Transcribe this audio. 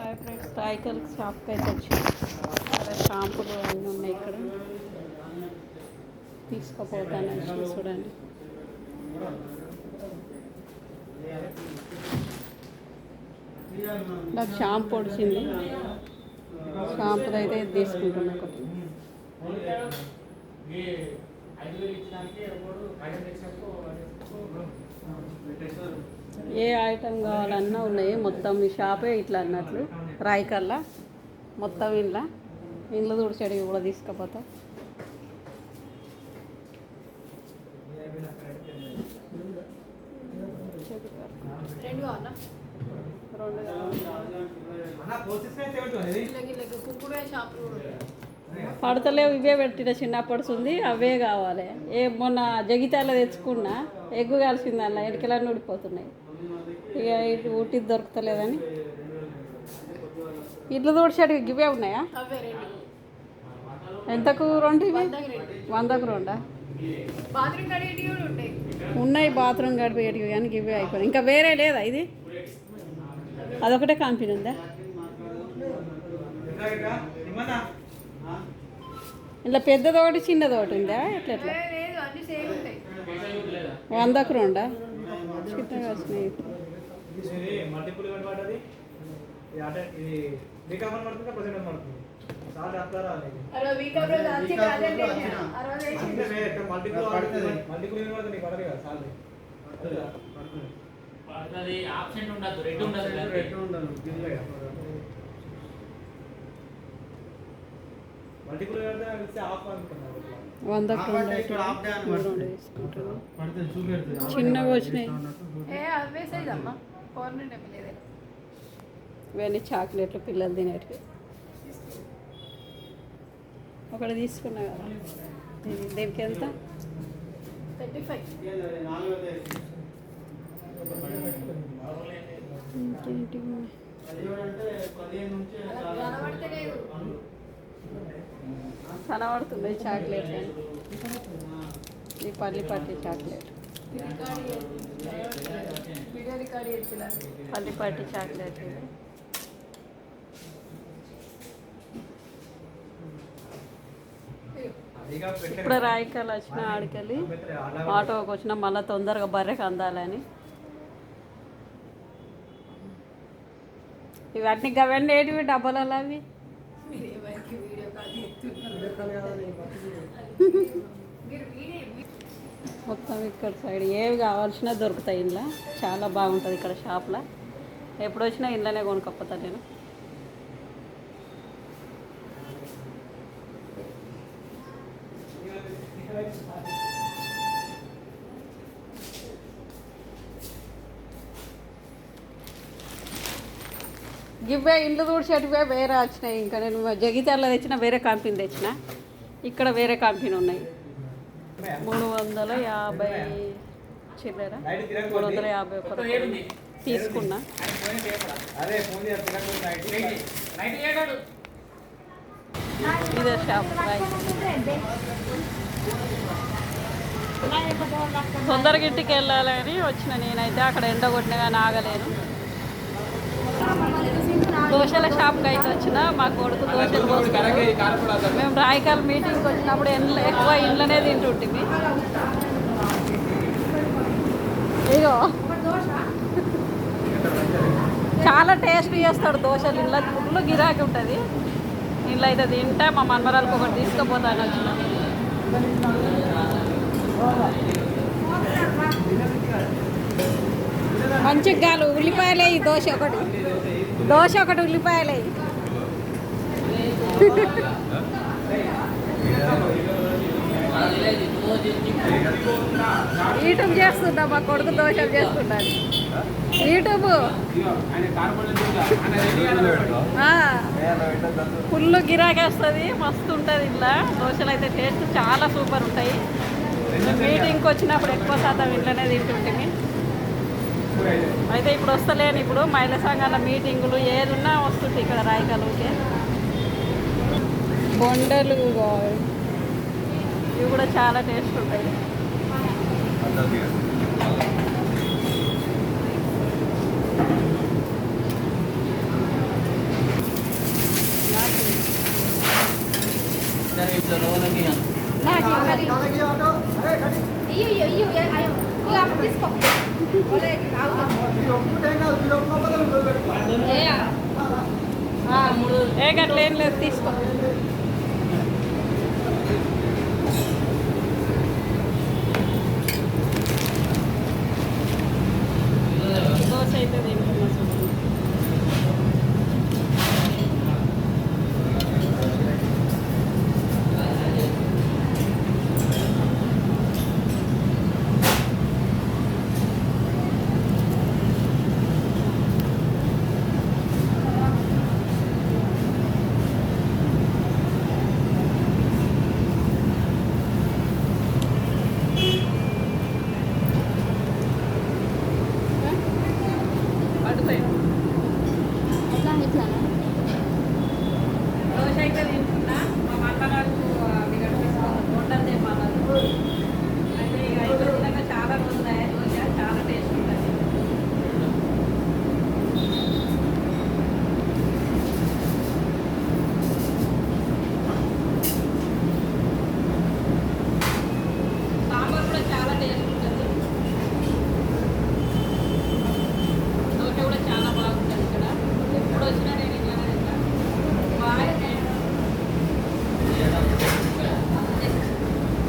Hi friends, Raikal షాప్కి అయితే వచ్చాను. ఇక్కడ షాంపులు అన్నీ ఉన్నాయి. ఇక్కడ తీసుకుపోతాను చూడండి. నాకు షాంపూ వచ్చింది. షాంపూ అయితే తీసుకుంటున్నాను ఒకటి. ఏ ఐటెం కావాలన్నా ఉన్నాయి. మొత్తం ఈ షాపే ఇట్లా అన్నట్లు రాయకల్లా మొత్తం ఇంట్లో తుడిచేడికి కూడా తీసుకుపోతా. పడతలేవు, ఇవే పెట్టిన చిన్నప్పడుతుంది, అవే కావాలి. మొన్న జగితాల తెచ్చుకున్నా, ఎగ్గు కలిసింది అలా ఎడికెళ్ళని ఊడిపోతున్నాయి. ఇక ఇటు ఊటి దొరుకుతలేదని ఇట్లు తోడిచేటివి ఇవే ఉన్నాయా? ఎంతకు రెండు? ఇవి 100కు 2 ఉన్నాయి. బాత్రూమ్ గడిపేటివి కానీ ఇవే అయిపోయినాయి. ఇంకా వేరే లేదా? ఇది అదొకటే కంపెనీ ఉందా? ఇలా పెద్దదోటి చిన్నదోటి ఉందా? ఎట్లా 100కు 2 చిన్నగా వచ్చినాయి. చిన్నగా వచ్చినాయి. ఇవన్నీ చాక్లెట్లు పిల్లలు తినేటివి. ఒకటి తీసుకున్నా కదా. దీనికి ఎంత? 35. కనబడుతుంది చాక్లెట్. ఈ పల్లిపట్టి చాక్లెట్, పల్లిపట్టి చాక్లెట్. ఇప్పుడు రాయకల్ వచ్చిన ఆడికెళ్ళి ఆటోకి వచ్చిన మళ్ళీ తొందరగా బర్రెకి అందాలని. ఇవన్నీ గవన్నీ ఏంటివి? డబ్బాలలో అవి మొత్తం ఇక్కడ సైడ్ ఏవి కావాల్సినా దొరుకుతాయి. ఇంట్లో చాలా బాగుంటుంది ఇక్కడ షాప్లో. ఎప్పుడు వచ్చినా ఇంట్లోనే కొనుక్కపోతాను నేను. ఇవే ఇండ్లు తుడిచేటివే వేరే వచ్చినాయి. ఇంకా నేను జగిత్యాలలో తెచ్చిన వేరే కంపెనీ తెచ్చిన. ఇక్కడ వేరే కంపెనీ ఉన్నాయి. 350 చిల్లర, 350 తీసుకున్నా. ఇదే షాప్. తొందరగా ఇంటికి వెళ్ళాలని వచ్చిన నేనైతే. అక్కడ ఎండ కొట్టిన కానీ ఆగలేను. దోశల షాప్కి అయితే వచ్చిన. మా కొడుకు దోశలు పోసుకుంటాం. మేము రాయకల్ మీటింగ్కి వచ్చినప్పుడు ఎక్కువ ఇంట్లోనే తింటుంటిమి. ఇగో చాలా టేస్ట్ చేస్తాడు దోశలు. ఇంట్లో ఫుల్ గిరాకీ ఉంటుంది. ఇంట్లో అయితే తింటే మా మనమరాలకు ఒకటి తీసుకుపోతాను వచ్చిన. మంచిగా గాలు ఉల్లిపాయలే. ఈ దోశ ఒకటి ఉల్లిపాయలే. యూట్యూబ్ చేస్తున్నా, మా కొడుకు దోశలు చేస్తున్నాడు. యూట్యూబ్ ఫుల్ గిరాకేస్తుంది. మస్తు ఉంటుంది ఇంట్లో. దోశలు అయితే టేస్ట్ చాలా సూపర్ ఉంటాయి. మీటింగ్కి వచ్చినప్పుడు ఎక్కువ శాతం ఇంట్లోనే తింటుంటే. అయితే ఇప్పుడు వస్తలేను. ఇప్పుడు మహిళా సంఘాల మీటింగులు ఏది ఉన్నా వస్తుంటాయి ఇక్కడ రాయకల్కి. బొండలు ఇవి కూడా చాలా టేస్ట్ ఉంటాయి. ఏ గట్ల ఏం లేదు తీసుకో. దోశ అయితే తింటున్నా చూడండి. దోశ అయితే తింటున్నా. మా అన్నగారు అవి కనిపిస్తుంది హోటల్ చెప్పాలి.